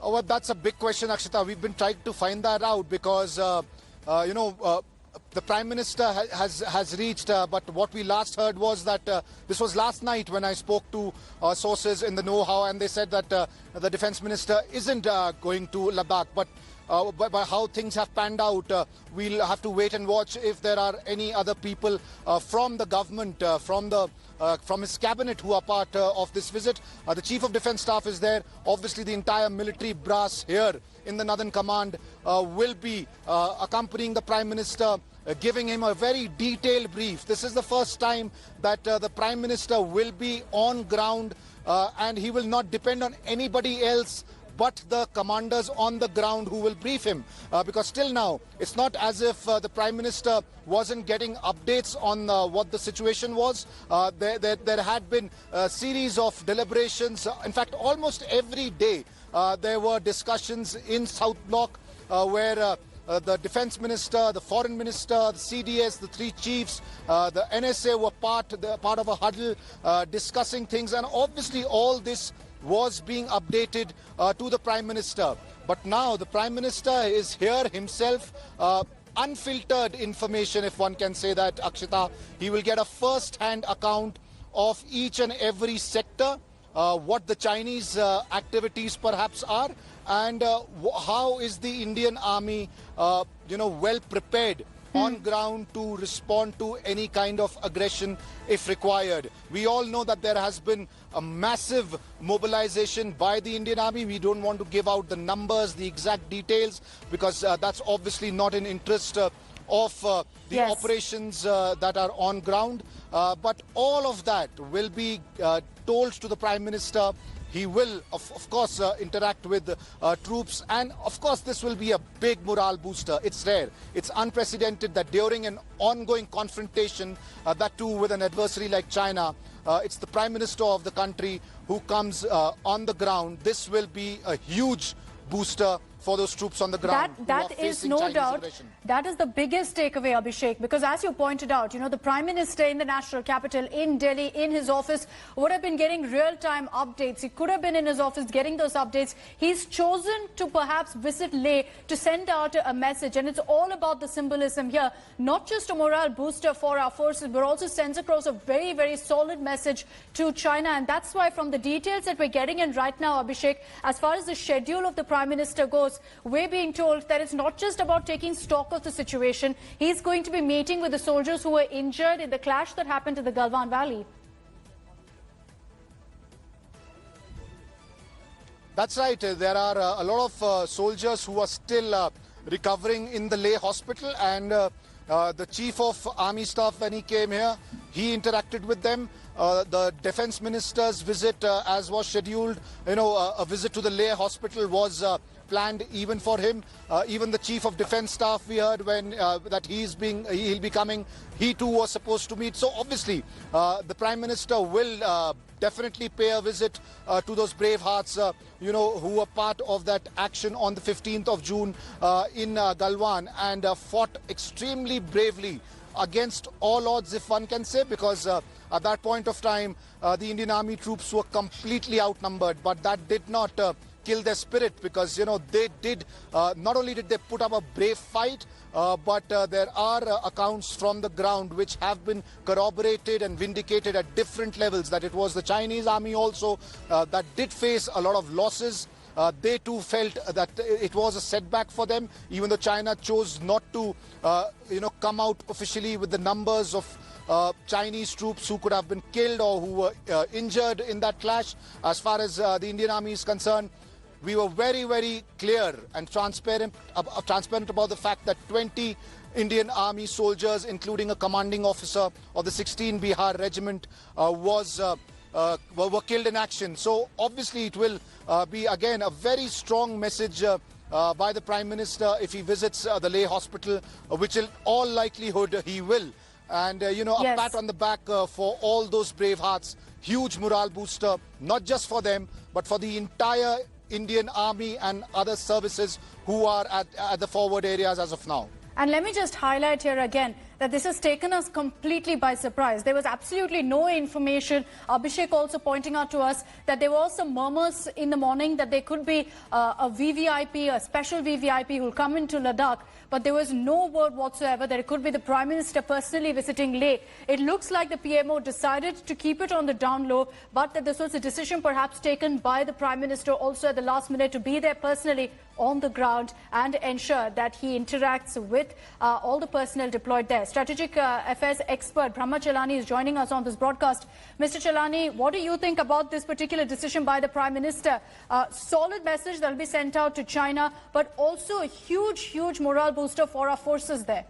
Well, that's a big question, Akshita. We've been trying to find that out because, the Prime Minister has reached, but what we last heard was that this was last night when I spoke to sources in the know-how, and they said that the Defence Minister isn't going to Ladakh. But by how things have panned out, we'll have to wait and watch if there are any other people from the government, from his cabinet who are part of this visit. The Chief of Defence Staff is there. Obviously, the entire military brass here in the Northern Command will be accompanying the Prime Minister, giving him a very detailed brief. This is the first time that the Prime Minister will be on ground and he will not depend on anybody else but the commanders on the ground who will brief him. Because till now, it's not as if the Prime Minister wasn't getting updates on what the situation was. There had been a series of deliberations. In fact, almost every day there were discussions in South Block where the Defence Minister, the Foreign Minister, the CDS, the three chiefs, the NSA were part of a huddle discussing things, and obviously all this was being updated to the Prime Minister. But now the Prime Minister is here himself, unfiltered information, if one can say that, Akshita. He will get a first-hand account of each and every sector, what the Chinese activities perhaps are, and how is the Indian Army, well prepared on ground to respond to any kind of aggression if required. We all know that there has been a massive mobilization by the Indian Army. We don't want to give out the numbers, the exact details, because that's obviously not in interest of the operations that are on ground. But all of that will be told to the Prime Minister. He will, of course, interact with troops. And, of course, this will be a big morale booster. It's rare. It's unprecedented that during an ongoing confrontation, that too with an adversary like China, it's the Prime Minister of the country who comes on the ground. This will be a huge booster for those troops on the ground. That is no doubt, that is the biggest takeaway, Abhishek, because as you pointed out, the Prime Minister in the national capital, in Delhi, in his office, would have been getting real-time updates. He could have been in his office getting those updates. He's chosen to perhaps visit Leh to send out a message, and it's all about the symbolism here. Not just a morale booster for our forces, but also sends across a very, very solid message to China. And that's why from the details that we're getting in right now, Abhishek, as far as the schedule of the Prime Minister goes, we're being told that it's not just about taking stock of the situation. He's going to be meeting with the soldiers who were injured in the clash that happened in the Galwan Valley. That's right. There are a lot of soldiers who are still recovering in the Leh hospital, and the Chief of Army Staff, when he came here, he interacted with them. The Defence Minister's visit, as was scheduled, a visit to the Leh hospital was planned even for him. Even the Chief of Defence Staff, we heard when that he'll be coming. He too was supposed to meet. So obviously, the Prime Minister will definitely pay a visit to those brave hearts, who were part of that action on the 15th of June in Galwan, and fought extremely bravely against all odds, if one can say, because at that point of time, the Indian Army troops were completely outnumbered. But that did not kill their spirit, because they did not only did they put up a brave fight, but there are accounts from the ground which have been corroborated and vindicated at different levels that it was the Chinese army also that did face a lot of losses. They too felt that it was a setback for them, even though China chose not to come out officially with the numbers of Chinese troops who could have been killed or who were injured in that clash. As far as the Indian Army is concerned, we were very, very clear and transparent about the fact that 20 Indian Army soldiers, including a commanding officer of the 16 Bihar Regiment, were killed in action. So obviously it will be again a very strong message by the Prime Minister if he visits the Leh hospital, which in all likelihood he will. And a pat on the back for all those brave hearts. Huge morale booster, not just for them, but for the entire Indian Army and other services who are at the forward areas as of now. And let me just highlight here again that this has taken us completely by surprise. There was absolutely no information. Abhishek also pointing out to us that there were some murmurs in the morning that there could be a VVIP, a special VVIP who will come into Ladakh. But there was no word whatsoever that it could be the Prime Minister personally visiting Leh. It looks like the PMO decided to keep it on the down low, but that this was a decision perhaps taken by the Prime Minister also at the last minute to be there personally on the ground and ensure that he interacts with all the personnel deployed there. Strategic affairs expert Brahma Chelani is joining us on this broadcast. Mr. Chelani, what do you think about this particular decision by the Prime Minister? Solid message that will be sent out to China, but also a huge morale booster for our forces there.